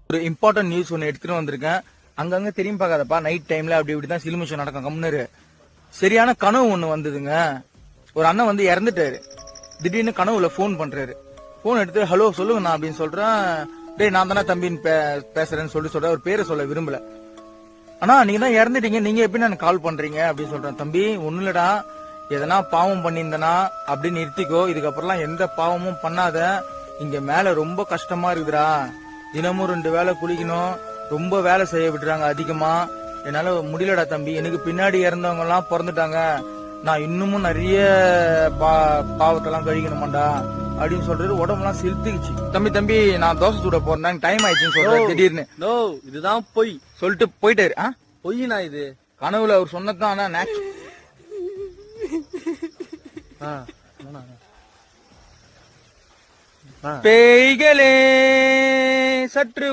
ஒரு important news ஒன்னு எடுத்துட்டு வந்திருக்கேன். அங்கங்க திரும்பி பார்க்காதப்பா, நைட் டைம்ல அப்படி இப்படிதான் சிலுமிஷம் நடக்கும். கம்னரு சரியான கனவு ஒண்ணு வந்ததுங்க. ஒரு அண்ணன் வந்து இறந்துட்டாரு. திடீர்னு கனவுல போன் பண்றாரு. போன் எடுத்து ஹலோ சொல்லுங்க நான் அப்படின்னு சொல்றேன். டேய் நான் தானே தம்பின்னு பேசுறேன்னு சொல்ற. ஒரு பேரை சொல்ல விரும்பல. ஆனா நீங்க தான் இறந்துட்டீங்க, நீங்க எப்படி நான் கால் பண்றீங்க அப்படின்னு சொல்றேன். தம்பி ஒண்ணு இல்லடா, எதனா பாவம் பண்ணியிருந்தனா அப்படின்னு நிறுத்திக்கோ, இதுக்கப்புறம்லாம் எந்த பாவமும் பண்ணாத. இங்க மேல ரொம்ப கஷ்டமா இருக்குதுடா, தினமும் 2 வேளை குளிக்கணும், ரொம்ப வேலை செய்ய விடுறாங்க அதிகமா, என்னால முடியலடா தம்பி, எனக்கு பின்னாடி இறந்தவங்க எல்லாம் பிறந்துட்டாங்க, நான் இன்னமும் நிறைய பாவத்தெல்லாம் கழிக்கணுமாண்டா அப்படின்னு சொல்றது. உடம்புலாம் செலுத்துக்குச்சு. தம்பி நான் தோசை சுட போறேன், டைம் ஆயிடுச்சுன்னு சொல்றேன். திடீர்னு இதுதான் பொய் சொல்லிட்டு போயிட்டாரு. பொய்னா இது கனவுல அவர் சொன்னதான். பேய்களே சற்று